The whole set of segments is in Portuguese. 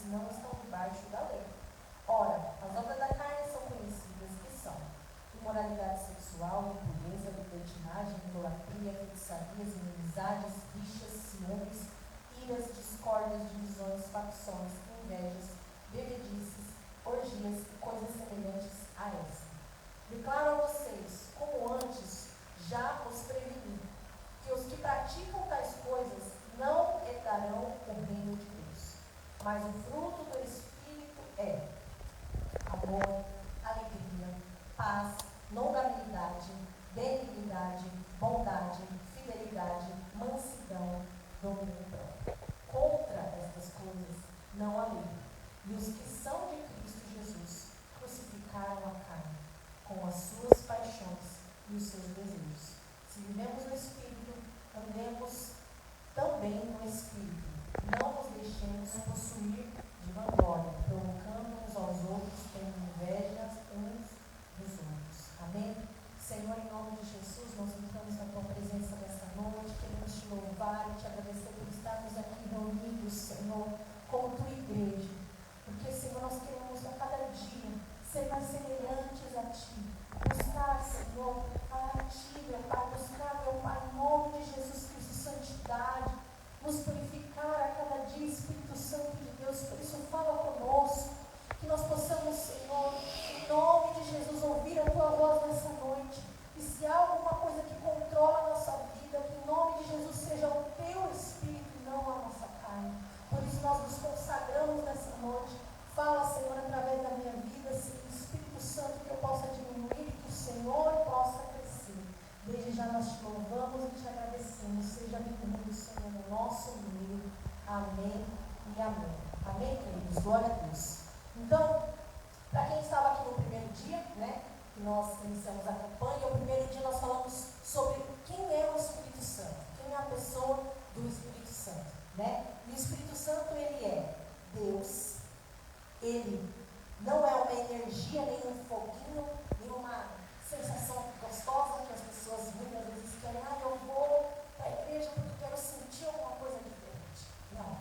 não estão debaixo da lei. Ora, as obras da carne são conhecidas que são imoralidade sexual, impureza, libertinagem, idolatria, feitiçarias, inimizades, rixas, ciúmes, iras, discórdias, divisões, facções, invejas, bebedices, orgias e coisas semelhantes a essa. Declaro a vocês, como antes já os preveni, que os que praticam tais coisas não herdarão o reino de Deus. Mas o fruto do Espírito é amor, alegria, paz, longanimidade, benignidade, bondade, fidelidade, mansidão, domínio próprio. Contra estas coisas não há lei. E os que são de Cristo Jesus crucificaram a carne com as suas paixões e os seus desejos. Se vivemos no Espírito, andemos também no Espírito. Não nos deixemos possuir de vanglória, provocando uns aos outros, tendo inveja uns dos outros. Amém? Senhor, em nome de Jesus, nós entramos na tua presença nesta noite, queremos te louvar e te agradecer por estarmos aqui reunidos, Senhor, como tua igreja. Porque, Senhor, nós queremos a cada dia ser mais semelhantes a ti. Buscar, Senhor, a ti, meu Pai, buscar, meu Pai, em nome de Jesus Cristo, santidade, nos purificar a cada dia, Espírito Santo de Deus. Por isso, fala conosco, que nós possamos, Senhor, em nome de Jesus, ouvir a tua voz nessa noite. E se há alguma coisa que controla a nossa vida, que em nome de Jesus seja o teu Espírito e não a nossa carne. Por isso, nós nos consagramos nessa noite. Fala, Senhor, através da minha vida, Espírito Santo, que eu possa diminuir e que o Senhor possa crescer. Desde já nós te louvamos e te agradecemos. Seja bem-vindo, Senhor, no nosso meio. Amém e amém. Amém, queridos? Glória a Deus. Então, para quem estava aqui no primeiro dia, né, que nós iniciamos a campanha, o primeiro dia nós falamos sobre quem é o Espírito Santo, quem é a pessoa do Espírito Santo, né? E o Espírito Santo, ele é Deus. Ele não é uma energia, nem um foguinho, nem uma sensação gostosa que as pessoas muitas vezes querem. Eu vou para a igreja porque quero sentir alguma coisa diferente. Não,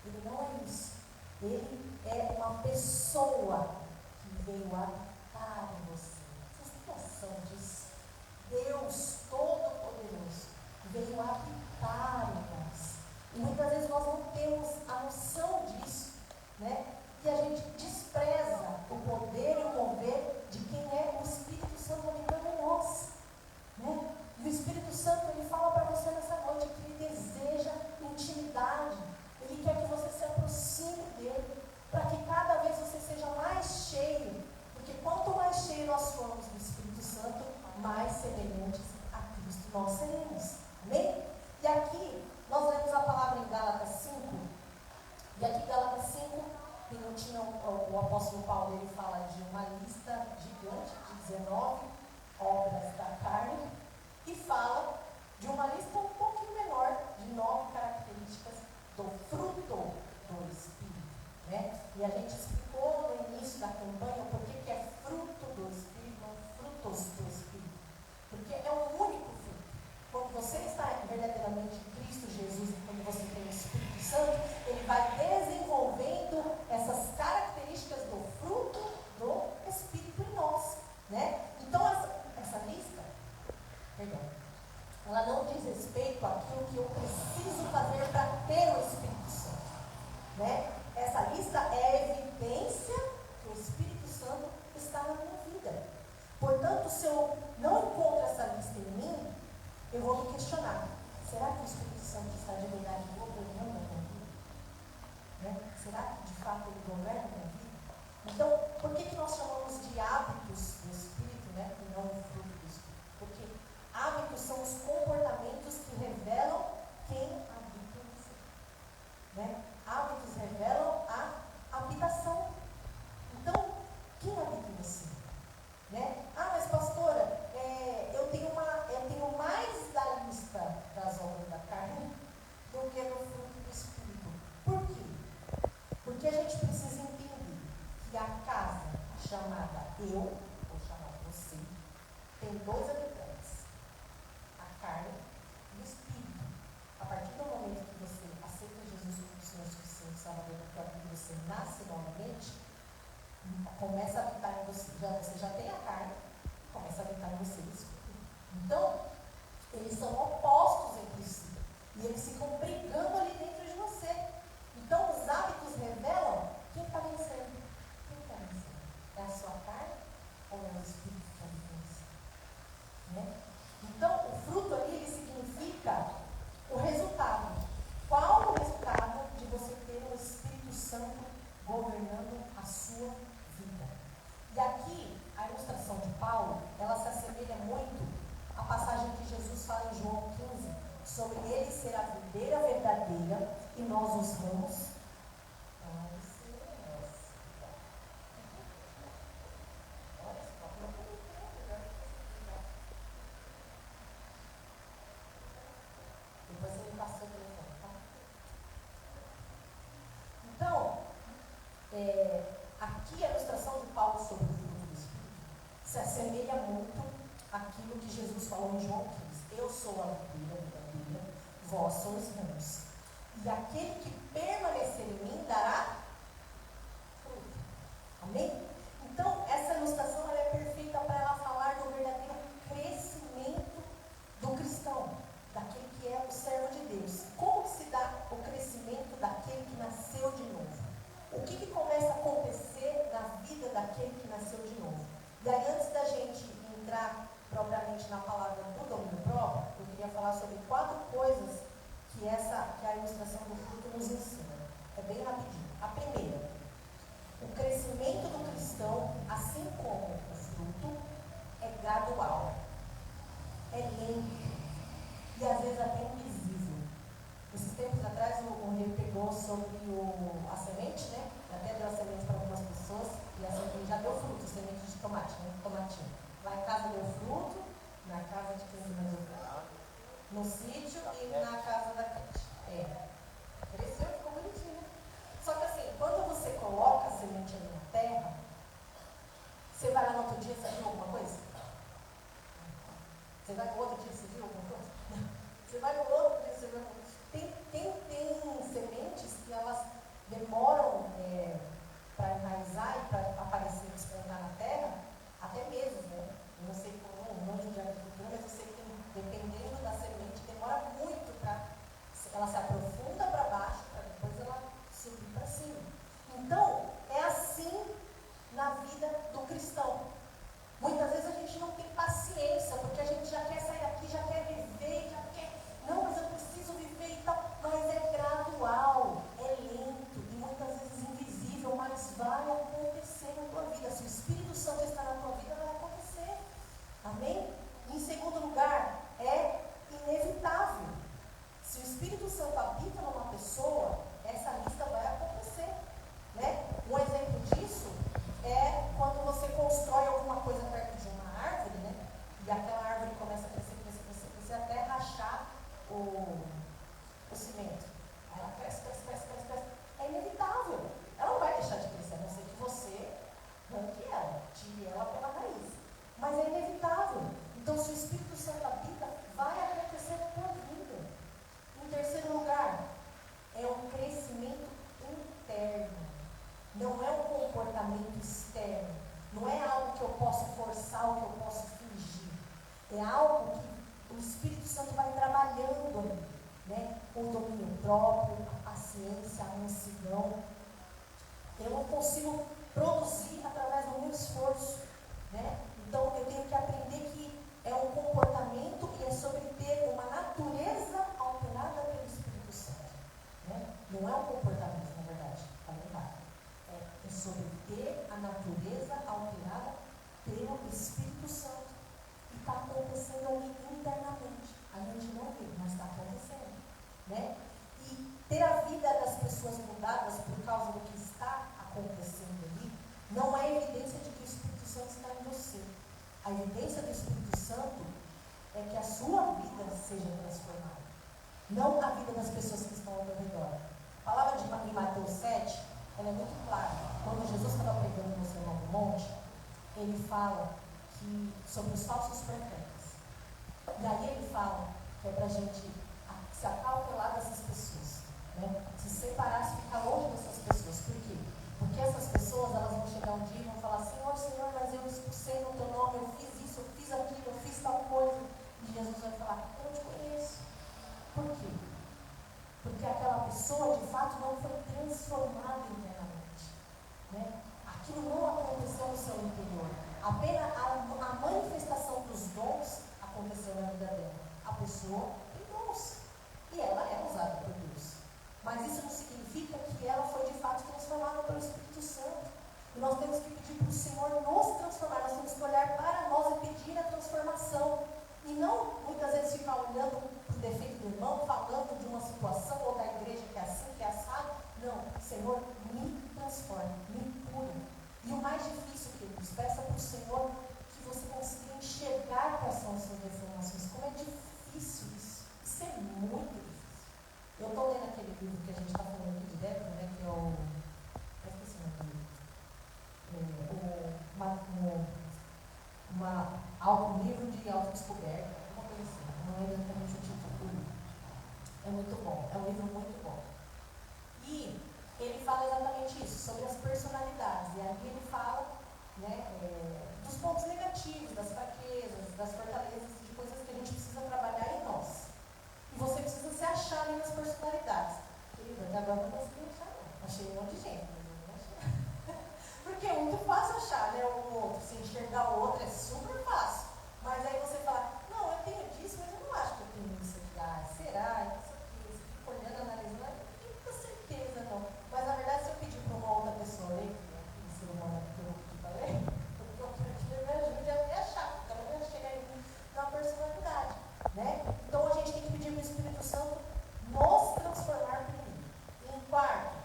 ele não é isso. Ele é uma pessoa que veio habitar em você. Vocês têm noção disso? Deus Todo-Poderoso veio habitar em nós. E muitas vezes nós não temos a noção disso, né? E a gente despreza o poder e o mover de quem é o Espírito Santo habitando em nós, né? E o Espírito Santo, ele fala para você nessa noite que ele deseja intimidade, ele quer que você se aproxime dele, para que cada vez você seja mais cheio, porque quanto mais cheio nós formos do Espírito Santo, mais semelhantes a Cristo nós seremos, amém? E aqui, nós lemos a palavra em Gálatas 5, e aqui Gálatas 5, o apóstolo Paulo, ele fala de uma lista gigante de 19 obras da carne e fala de uma lista um pouquinho menor de 9 características do fruto do Espírito, né? E a gente explicou no início da campanha por que é fruto do Espírito, não frutos do Espírito, porque é um único fruto. Quando você está verdadeiramente em Cristo Jesus e quando você tem o Espírito Santo, ele vai desenvolvendo essas características do fruto do Espírito em nós, né? Então essa lista, ela não diz respeito àquilo que eu preciso fazer para ter o Espírito Santo, né? Essa lista é evidência que o Espírito Santo está na minha vida. Portanto, se eu não encontro essa lista em mim, eu vou me questionar: será que o Espírito Santo está de verdade governando a minha vida? Né? Será que de fato ele governa a minha vida? Então, por que nós chamamos de hábitos do Espírito, né? E não o fruto do Espírito? Porque hábitos são os comportamentos que revelam quem habita em você, né? Hábitos revelam a habitação. Então, quem habita em você? Né? Mas pastora, eu tenho mais da lista das obras da carne do que do fruto do Espírito. Por quê? Porque a gente precisa entender que a casa chamada eu, ou chamada você, tem 2 habitantes: a carne e o Espírito. A partir do momento que você aceita Jesus como Senhor, suficiente Salvador da tua vida, você nasce sobre ele ser a videira verdadeira e nós os ramos. Depois ele passou o telefone, tá? Então, aqui a ilustração de Paulo sobre o fruto do Espírito se assemelha muito àquilo que Jesus falou em João 15. Eu sou a videira verdadeira, vós sois ramos. E aquele que permanecer em mim dará fruto. Amém? Então, essa ilustração ela é perfeita para ela falar do verdadeiro crescimento do cristão, daquele que é o servo de Deus. Como se dá o crescimento daquele que nasceu de novo? O que começa a acontecer na vida daquele que nasceu de novo? E aí, antes da gente entrar propriamente na palavra do domínio próprio, eu queria falar sobre 4 coisas que a ilustração do fruto nos ensina. É bem rapidinho. A primeira, o crescimento do cristão, assim como o fruto, é gradual, é lento e às vezes até invisível. Esses tempos atrás o Rei pegou sobre a semente, né? Até deu a semente para algumas pessoas e a semente já deu fruto, semente de tomate, né? Tomatinho. Lá em casa deu fruto, na casa de quem mais deu fruto? No sítio e na casa da creche. Cresceu, ficou bonitinho, né? Só que assim, quando você coloca a semente ali na terra, você vai lá no outro dia, você viu alguma coisa? Você vai no outro dia, você viu alguma coisa? Você vai no outro dia, você viu alguma coisa? Tem sementes que elas demoram para enraizar e para aparecer, despontar na terra, até meses, né? Eu não sei como, um monte de agricultura, mas eu sei que dependendo da semente, demora muito para ela se aprofunda para baixo, para depois ela subir para cima. Então, é assim na vida do cristão. Muitas vezes a gente não tem paciência, porque a gente já quer sair daqui, já quer viver, já quer, não, mas eu preciso viver e tal, mas é gradual, é lento e muitas vezes invisível, mas vai acontecer na tua vida. Se o Espírito Santo está na tua vida, vai acontecer. Amém? Em segundo lugar, é inevitável. Se o Espírito Santo habita numa pessoa, essa lista vai acontecer, né? Um exemplo disso é quando você constrói alguma coisa perto de uma árvore, né? E aquela árvore começa a crescer, crescer, crescer, crescer até rachar o cimento. Aí ela cresce, cresce, cresce, cresce, cresce. É inevitável. Ela não vai deixar de crescer, a não ser que você arranque ela, tire ela pela raiz. Mas é inevitável. Então, se o Espírito Santo habita, vai acontecer na tua vida. Em terceiro lugar, é um crescimento interno. Não é um comportamento externo. Não é algo que eu posso forçar ou que eu posso fingir. É algo que o Espírito Santo vai trabalhando ali, né? O domínio próprio, a paciência, a mansidão. Eu não consigo produzir através do meu esforço, né? Então eu tenho que aprender que é um comportamento e é sobre ter uma natureza alterada pelo Espírito Santo, né? Não é um comportamento, na verdade, está bem claro. É sobre ter a natureza alterada pelo Espírito Santo. E está acontecendo ali internamente. A gente não vê, mas está acontecendo, né? E ter a vida das pessoas mudadas por causa do que está acontecendo ali, não é evidência de que o Espírito Santo está em você. A evidência do Espírito Santo é que a sua vida seja transformada, não a vida das pessoas que estão ao teu redor. A palavra em Mateus 7, ela é muito clara. Quando Jesus estava pregando no Sermão do Monte, ele fala sobre os falsos profetas. E aí ele fala que é para a gente se acautelar dessas pessoas, né? Se separar, se ficar longe dessas pessoas. Por quê? Porque essas pessoas, elas vão chegar um dia e vão falar assim: ó Senhor, mas eu expulsei no teu nome, eu fiz isso, eu fiz aquilo, eu fiz tal coisa. E Jesus vai falar: eu não te conheço. Por quê? Porque aquela pessoa, de fato, não foi transformada internamente, né? Aquilo não aconteceu no seu interior. Apenas a manifestação dos dons aconteceu na vida dela. A pessoa tem dons e ela é usada por Deus. Mas isso não significa que ela foi de fato transformada pelo Espírito Santo. E nós temos que pedir para o Senhor nos transformar. Nós temos que olhar para nós e pedir a transformação. E não muitas vezes ficar olhando para o defeito do irmão não falando de uma situação ou da igreja que é assim, que é assado. Não, Senhor, me transforme, me cura. E o mais difícil, queridos, peça para o Senhor que você consiga enxergar quais são as suas deformações. Como é difícil isso. Isso é muito difícil. Eu estou lendo aquele livro que a gente está falando aqui de Débora, né, que é o... Eu esqueci o nome um livro de autodescoberta, uma coisa assim, não lembro exatamente o título do livro. É muito bom, é um livro muito bom. E ele fala exatamente isso, sobre as personalidades. E ali ele fala, né, dos pontos negativos, das fraquezas, das fortalezas, de coisas que a gente precisa trabalhar em nós. E você precisa se achar ali nas personalidades. Querido, até agora não consegui achar, não. Achei um monte de gente, mas eu não achei. Porque é muito fácil achar, né, o outro. Se enxergar o outro é super fácil. Mas aí você fala, não, eu tenho disso, mas eu não acho que eu tenho isso aqui. Ah, será? Isso aqui, você fica olhando, analisando, eu não tenho muita certeza, não. Mas na verdade, se eu pedir para uma outra pessoa ler, que ser humano que eu pedi para ler, eu quero que ele me ajude a me achar, porque ela vai chegar em mim na personalidade, né? Então a gente tem que pedir para o Espírito Santo nos transformar primeiro. Em quarto,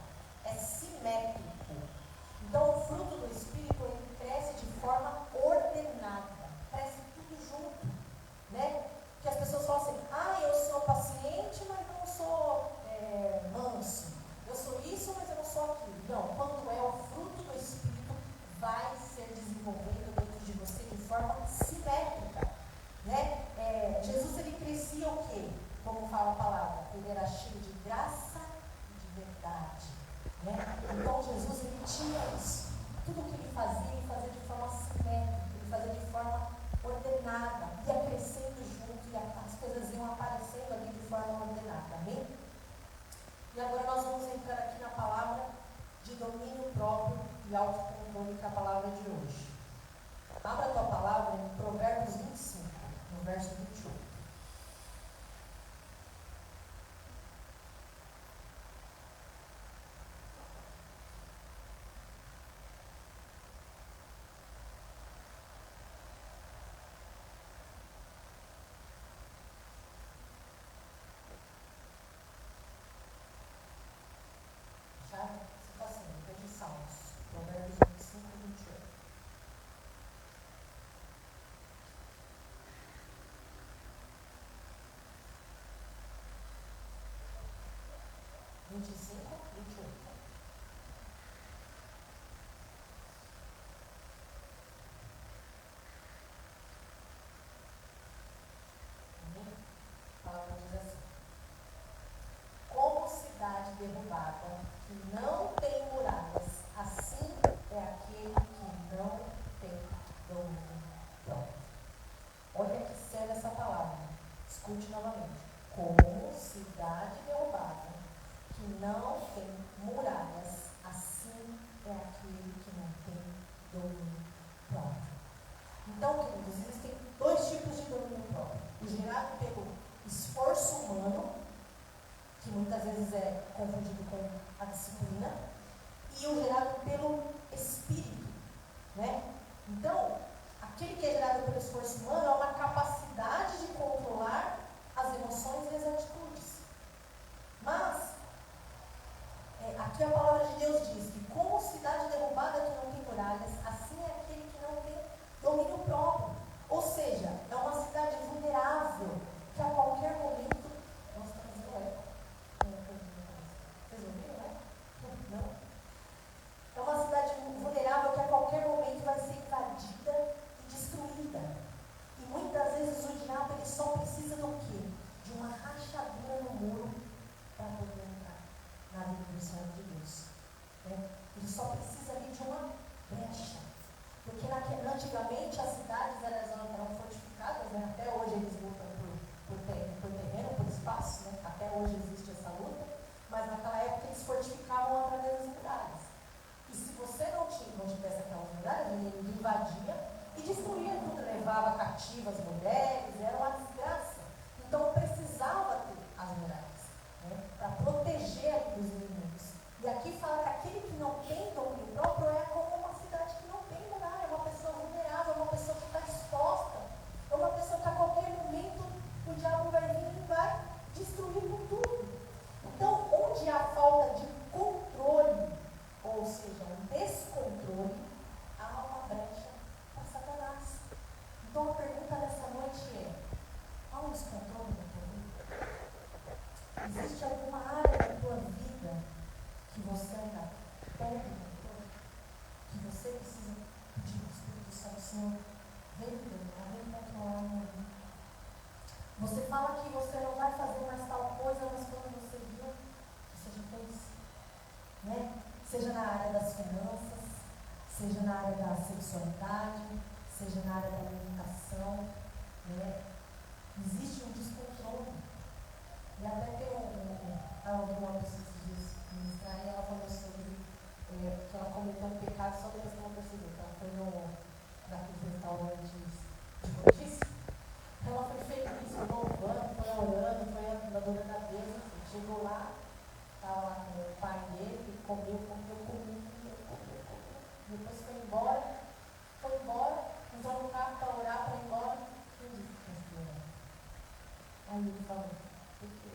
é simétrico. Então o fruto do Espírito, ele cresce de forma ordenada. Cresce tudo junto, né? Que as pessoas falam assim, eu sou paciente, mas não sou manso. Eu sou isso, mas eu não sou aquilo. Não, quando é o fruto do Espírito, vai ser desenvolvendo dentro de você de forma simétrica, né? Jesus, ele crescia o quê? Como fala a palavra, ele era cheio de graça e de verdade, né? Então Jesus, ele tinha isso. Tudo o que ele fazia de forma simétrica, ele fazia de forma ordenada, ia crescendo junto, e as coisas iam aparecendo ali de forma ordenada, amém? E agora nós vamos entrar aqui na palavra de domínio próprio e autocontrole, que é a palavra de hoje. Abra a tua palavra em Provérbios 25, no verso 28. Salmos, Provérbios 25, 28. 25, 28. A palavra diz assim: como cidade derrubada, que não tem muralhas, assim é aquele que não tem domínio próprio. Olha que séria essa palavra. Escute novamente. Como cidade derrubada, que não tem muralhas, assim é aquele que não tem domínio próprio. Então, queridos, existem dois tipos de domínio próprio. O gerado pelo esforço humano, que muitas vezes é confundido com a disciplina, e o gerado pelo espírito, né? Então, aquele que é gerado pelo esforço humano é uma capacidade de controlar as emoções e as atitudes. Mas, aqui a palavra de Deus diz que como cidade derrubada que não tem muralhas, assim é aquele que não tem domínio próprio. Ou seja, é uma cidade vulnerável, que a qualquer momento... Nossa, está fazendo eco. Vocês ouviram, né? Não? É uma cidade vulnerável que a qualquer momento vai ser invadida e destruída. E muitas vezes o diabo, ele só precisa do quê? De uma rachadura no muro para poder entrar na vida do Senhor de Deus. Né? Ele só precisa ali de uma brecha. Porque antigamente as cidades eram fortificadas, né? Até hoje eles lutam por terreno, por espaço, né? Até hoje existe essa luta, mas naquela época eles fortificavam através das muralhas. E se você não tivesse aquelas muralhas, ele invadia e destruía tudo, levava cativas as mulheres, era uma desgraça. Então precisava ter as muralhas, né? Para proteger dos inimigos. E aqui fala que aquele que não tem domínio próprio é como uma cidade que não tem muralha, é uma pessoa vulnerável, é uma pessoa que está exposta, é uma pessoa que a qualquer momento o diabo vai vir e vai destruir Existe alguma área da tua vida que você ainda perde controle? Que você precisa pedir para o Espírito Santo, Senhor, vem me dominar, vem controlar a minha vida. Você fala que você não vai fazer mais tal coisa, mas quando você viu, você já fez. Né? Seja na área das finanças, seja na área da sexualidade, seja na área da alimentação, né? Existe um descontrole. E até tem uma pessoa esses dias ministrar e ela falou sobre que ela cometeu um pecado só depois que ela percebeu que ela foi naqueles restaurantes de notícia. Ela foi feliz, foi louvando, foi orando, foi adorando a Deus. Chegou lá, estava lá com o pai dele, comeu. Depois foi embora, entrou no carro para orar, para ir embora. Quem disse que foi embora? Aí ele falou, por quê?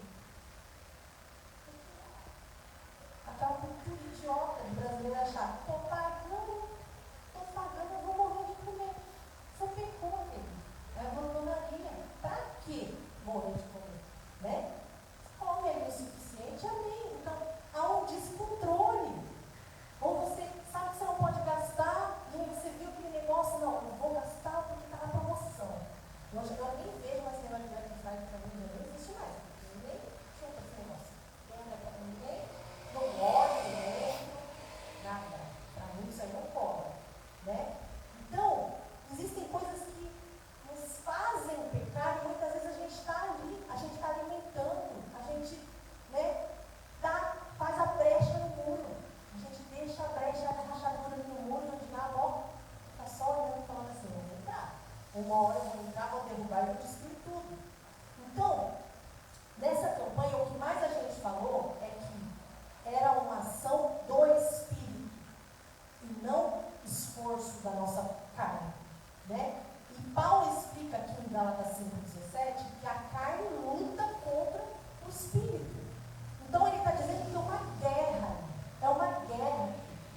Aquela cultura idiota de brasileiro achar, estou pagando, eu vou morrer de comer. Você pecou, filho. É abandonaria. Para quê morrer de comer? Né? Come aí o suficiente, amém. Então, há um descontrole. Ou você sabe que você não pode gastar, e aí você viu aquele negócio, não, eu vou gastar porque está na promoção. Eu nem vejo mais negócio de Black Friday para mim, não existe mais. Ninguém chuta esse negócio. Ninguém não olha, nada. Para mim isso aí não cola. Né? Então, existem coisas que nos fazem pecar e muitas vezes a gente está ali, a gente está alimentando, a gente, né, faz a brecha no muro, a gente deixa a brecha, a rachadura no muro e o diabo está só olhando e falando assim, eu vou entrar. Uma hora eu vou entrar, vou derrubar e vou destruir tudo. Então, nessa campanha, o que mais a gente falou é que era uma ação do Espírito e não esforço da nossa carne, né? E Paulo explica aqui em Gálatas 5,17 que a carne luta contra o Espírito. Então ele está dizendo que é uma guerra,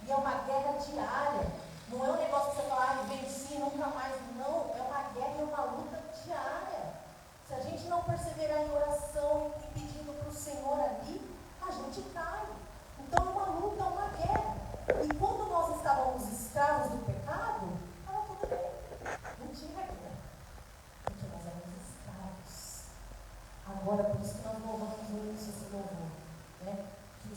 e é uma guerra diária. Não é um negócio que você fala, venci, nunca mais. Não, é uma guerra e uma luta diária. Se a gente não perseverar em oração e pedindo para o Senhor ali, a gente cai. Então é uma luta, é uma guerra. E quando nós estávamos escravos do pecado, estava tudo bem. Não tinha guerra. Porque nós éramos escravos. Agora, por isso que nós louvamos no início esse louvor. Né? Que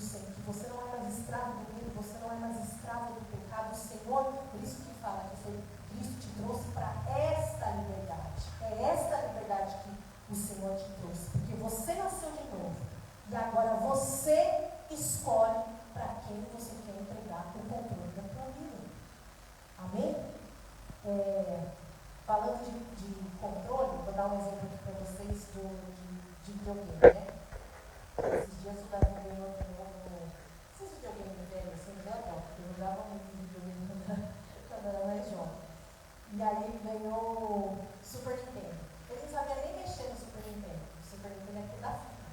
você não é mais escravo do medo, você não é mais escravo do pecado. O Senhor, por isso que fala que foi Cristo te trouxe para esta liberdade. É esta liberdade que o Senhor te trouxe. Porque você nasceu de novo. E agora você escolhe para quem você quer entregar o controle da tua vida. Amém? Falando de controle, vou dar um exemplo aqui para vocês de videogame, né? Esses dias o Davi ganhou esses videogames velhos, assim, né? Eu jogava muito videogame quando era mais jovem. E aí ele ganhou Super Nintendo. Ele não sabia nem mexer no Super Nintendo. O Super Nintendo é aquele da fita.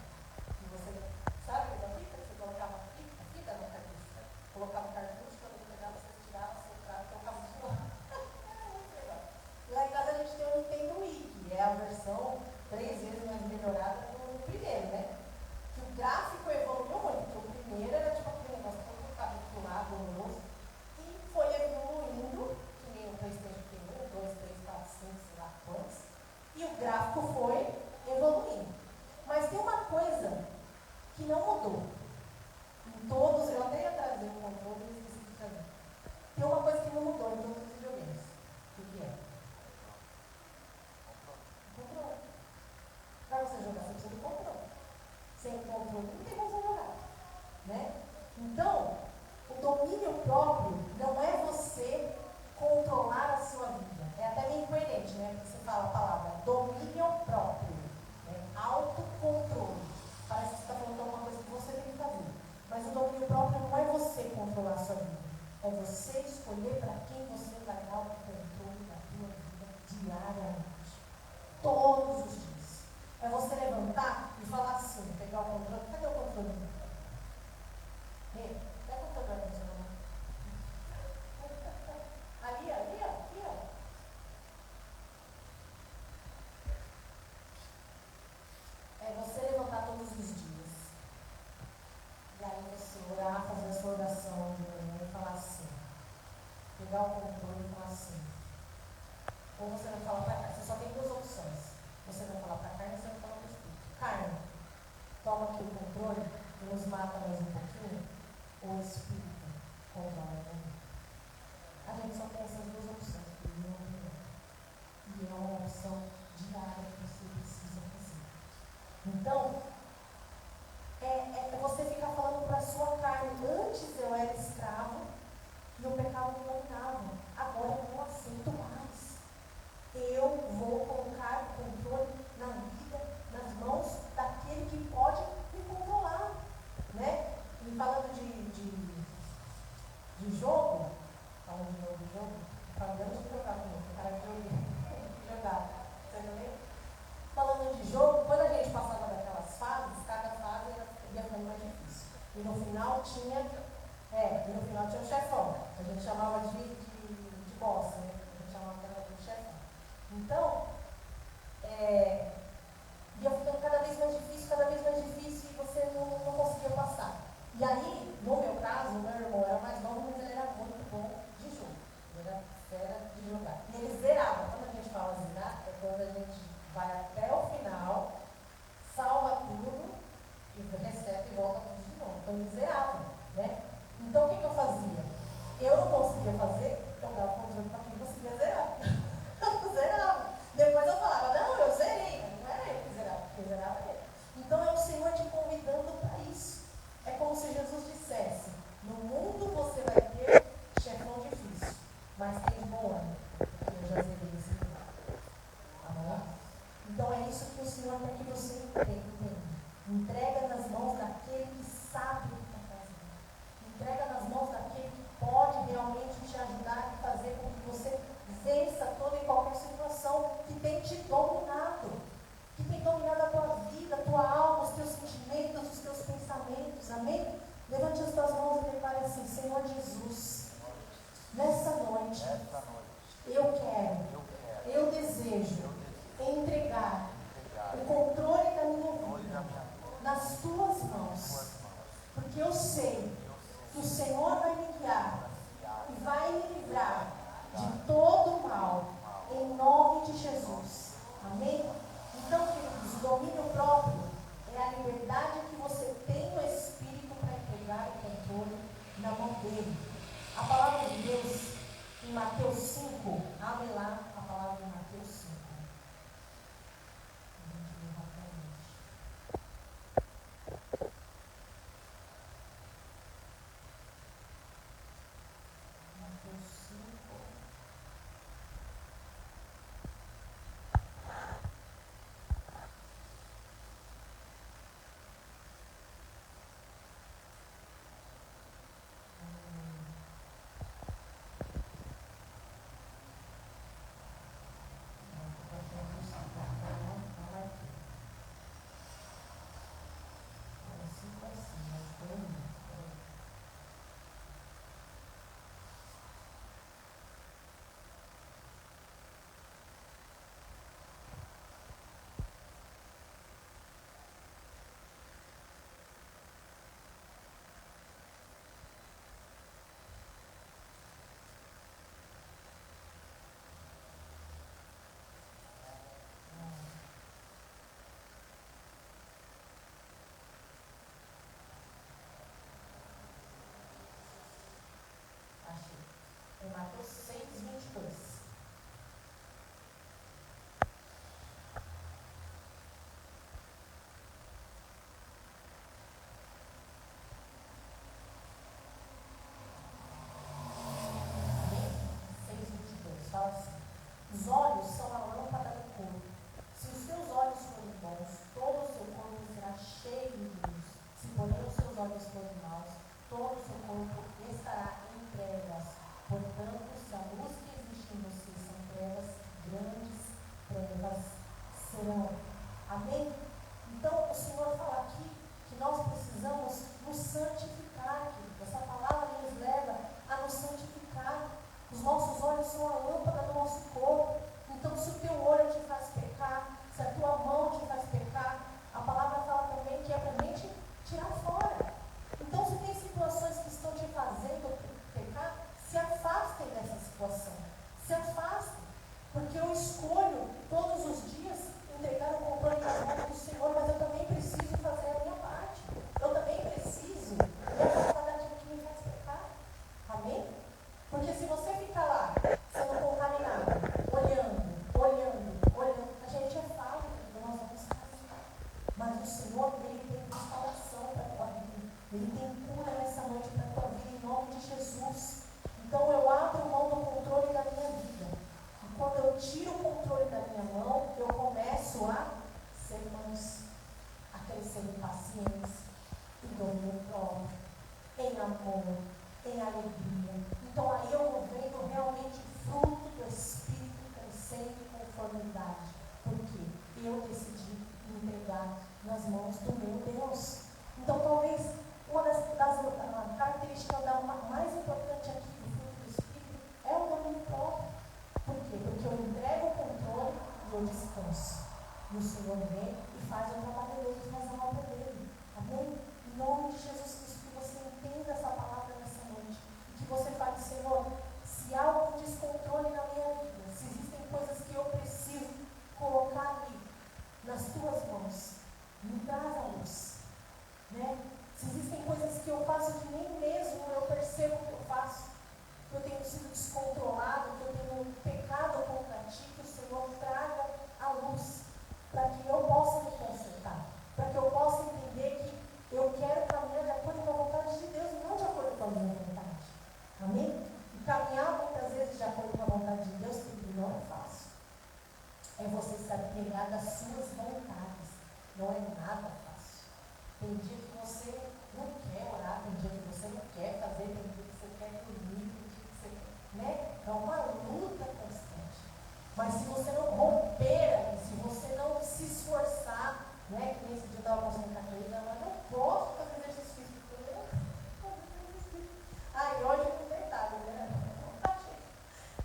E você sabe da fita? Você colocava a fita no cartucho. Colocava o cartucho, quando ele pegava, você tirava, soltava, colocava de novo. Era muito legal. E lá em casa a gente tem o Nintendo Wii, que é a versão 3 vezes mais melhorada do primeiro, né? Que o gráfico evoluiu muito, porque o primeiro era tipo aquele negócio todo ficava do lado, horroroso, e foi evoluindo, que nem o PlayStation tem 1, 2, 3, 4, 5, sei lá quantos, e o gráfico foi evoluindo. Mas tem uma coisa que não mudou. Em todos, eu até ia trazer um controle e esqueci de trazer. Tem uma coisa que não mudou em todos os videogames. O que é? O controle. Para você jogar, você precisa do controle. Sem controle, não tem como você jogar. Né? Então, o domínio próprio não é você controlar a sua vida. É até meio incoerente, né? Porque você fala a palavra domínio próprio. Né? Autocontrole. Parece que você está falando de alguma coisa que você tem que fazer. Mas o domínio próprio não é você controlar a sua vida. É você escolher para quem você vai dar o controle da sua vida diariamente. Todos os dias. É você levantar e falar assim, pegar o controle. Cadê o controle? Pega o controle no seu mão. Ali, ó. É você levantar todos os dias nos mata mais um pouquinho, ou o Espírito controla o mundo. A gente só tem essas duas opções, e é uma opção diária que você precisa fazer. Então, é você ficar falando para a sua carne: antes eu era escravo e o pecado me dominava, agora eu não aceito mais. Eu vou colocar o controle na vida, nas mãos daquele que pode me controlar, né? E falando de jogo, falando de novo de jogo, falando de jogar comigo, cara de jogar, você também? Falando de jogo, quando a gente passava daquelas fases, cada fase ia ficando mais difícil. E no final tinha o chefão, a gente chamava de boss, né? A gente chamava de chefão. Então, ia ficando cada vez mais difícil, e você não conseguia passar. E aí, no meu caso, o meu irmão era mais novo, mas ele era muito bom de jogo. Ele era fera de jogar. E ele zerava. Quando a gente fala zerar, é quando a gente vai até o final, salva tudo, e recebe e volta tudo de novo. Então ele zerava, né? Então o que eu fazia? Eu não conseguia fazer, eu dava o controle para quem conseguia zerar. Eu zerava. Depois eu falava: não, eu zerei. Não era eu que zerava, porque zerava ele. Então é o Senhor te convidando para isso. É como se Jesus dissesse: no mundo você vai ter chefão difícil, mas tem de bom ânimo, porque eu já zerei esse lugar. Amém? Então é isso que o Senhor quer que você entenda. Entrega nas mãos daquele que sabe o que está fazendo. Entrega nas mãos daquele que pode realmente te ajudar e fazer com que você vença toda e qualquer situação que tem te dominado, que tem dominado a tua vida, a tua alma, os teus sentimentos, os teus pensamentos. Amém? Levante as tuas mãos e declare assim: Senhor Jesus, nessa noite, eu desejo entregar o controle da minha vida nas tuas mãos, porque eu sei que o Senhor vai me guiar e vai me livrar de todo o mal, em nome de Jesus. Amém? Então, queridos, o domínio próprio é a liberdade que você tem no Espírito para entregar o controle na mão dele. A palavra de Deus em Mateus 5, abre lá a palavra em Mateus 5. Em Mateus 6, 22. Fala assim: os olhos são a lâmpada do corpo. Se os seus olhos forem bons, todo o seu corpo será cheio de luz. Se porém os seus olhos forem maus, todo o seu corpo estará em trevas. Portanto, se a luz que existe em você são trevas, grandes trevas serão. Amém? Então, o Senhor fala aqui que nós precisamos nos santificar. Essa palavra nos leva a nos santificar. Os nossos olhos são a lâmpada do nosso corpo. Então, se o teu olho te faz pecar, se a tua mão te faz pecar, a palavra fala também que é para a gente tirar fora. Então, se tem situações que estão te fazendo amor, em alegria. Então aí eu vou vendo realmente o fruto do Espírito crescendo em conformidade. Porque eu decidi me entregar nas mãos do meu Deus. Então talvez uma das características mais importante aqui do fruto do Espírito é o domínio próprio. Por quê? Porque eu entrego o controle e eu descanso. E o Senhor vem e faz o trabalho dele, faz a obra dele. Amém? Em nome de Jesus Cristo, que você entenda essa palavra nessa noite. E que você fale, Senhor, se há algum descontrole na minha vida, se existem coisas que eu preciso colocar ali, nas tuas mãos, me traz a luz. Né? Se existem coisas que eu faço que nem mesmo eu percebo que eu faço, que eu tenho sido descontrolado, que eu tenho pecado contra ti, que o Senhor traga a luz, para que eu possa me consertar, para que eu possa entender que eu quero caminhar de acordo com a vontade de Deus e não de acordo com a minha vontade. Amém? E caminhar muitas vezes de acordo com a vontade de Deus, que não é fácil. É você se apegar das suas vontades. Não é nada fácil. Tem dia que você não quer orar, tem dia que você não quer fazer, tem dia que você quer dormir, tem dia que você quer, né? É uma luta constante. Mas se você não romper, se você não se esforçar, né? Que nesse dia eu estava mostrando a Catarina, mas não posso fazer exercício físico, porque eu não posso fazer exercício. E hoje é um detalhe, né?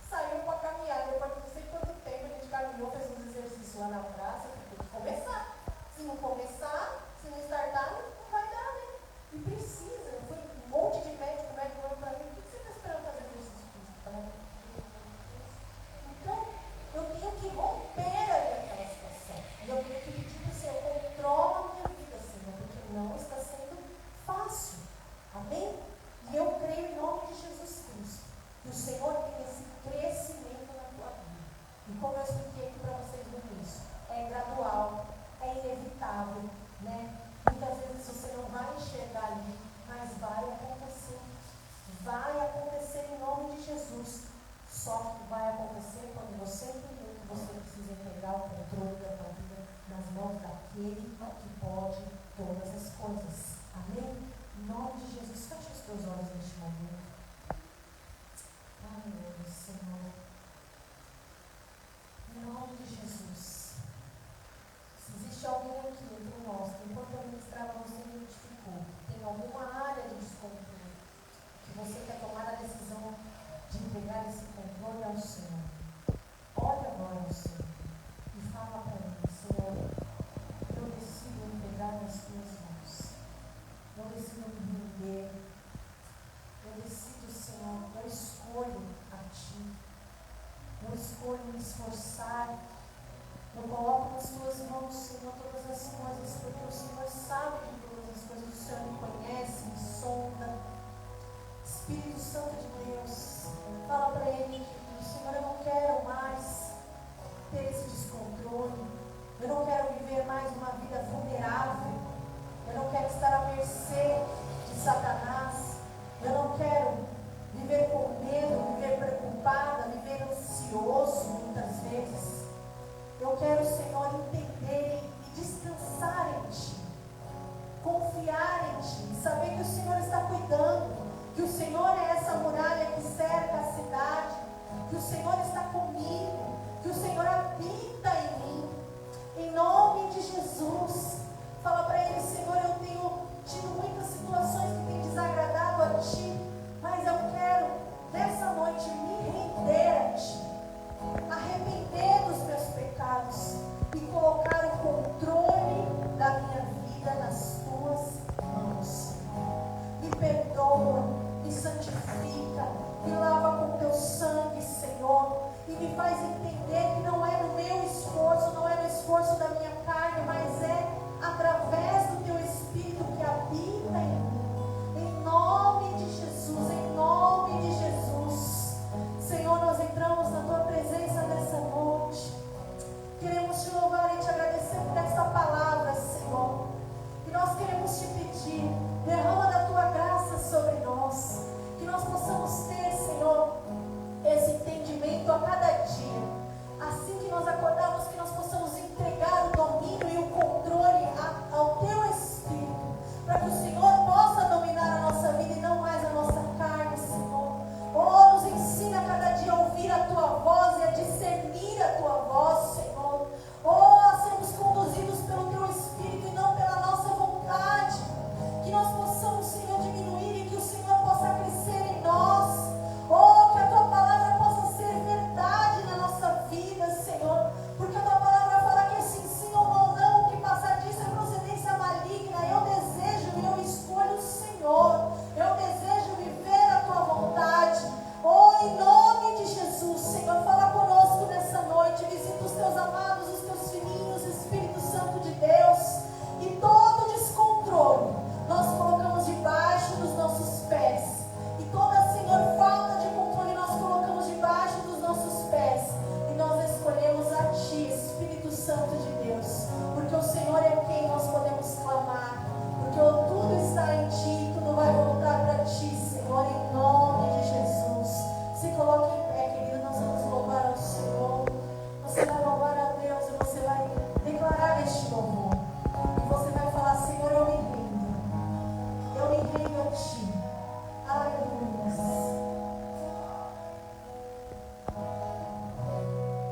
Saiu para caminhar, depois de não sei quanto tempo a gente caminhou, fez uns exercícios lá na praça, tem que começar. Se não começar, se não startar, não vai dar, né? E precisa. Foi um monte de médico falou para mim, o que você está esperando fazer exercício físico? Então, eu tenho que romper ali aquela situação. E eu tenho que pedir para o Senhor, controla a minha vida, Senhor, porque não está sendo fácil. Amém? E eu creio em nome de Jesus Cristo, que o Senhor tem esse crescimento na tua vida. E como eu expliquei aqui para vocês no início, é gradual, é inevitável, né? Muitas vezes você não vai enxergar ali, mas vai acontecer. Vai acontecer em nome de Jesus. Só que vai acontecer quando você entender que você precisa entregar o controle da tua vida nas mãos daquele que pode todas as coisas. Amém? Em nome de Jesus, feche os teus olhos neste momento. Aleluia, Senhor. Em nome de Jesus. Se existe alguém aqui entre nós, que enquanto eu ministrava você identificou, tem alguma área de descontrole, que você quer tomar a decisão de entregar esse controle ao Senhor, olha agora ao Senhor e fala para ele, Senhor, eu decido entregar nas tuas mãos. Eu decido me render. Eu decido, Senhor, eu escolho a Ti. Eu escolho me esforçar. Eu coloco nas tuas mãos, Senhor, todas as coisas, porque o Senhor sabe de todas as coisas. O Senhor me conhece, me sonda. Espírito Santo de Deus, fala para ele que, Senhor, eu não quero mais ter esse descontrole. Eu não quero viver mais uma vida vulnerável. Eu não quero estar à mercê de Satanás. Eu não quero viver com medo, viver preocupada, viver ansioso muitas vezes. Eu quero, Senhor, entender e descansar em Ti. Confiar em Ti. Saber que o Senhor está cuidando. Que o Senhor é essa muralha que cerca a cidade. Que o Senhor está comigo. Que o Senhor habita em mim. Em nome de Jesus. Fala para ele, Senhor, eu tenho tido muitas situações que têm desagradado a Ti, mas eu quero, nessa noite, me render a Ti, arrepender dos meus pecados e colocar o controle da minha vida nas Tuas mãos, Senhor. Me perdoa, me santifica, me lava com Teu sangue, Senhor, e me faz entender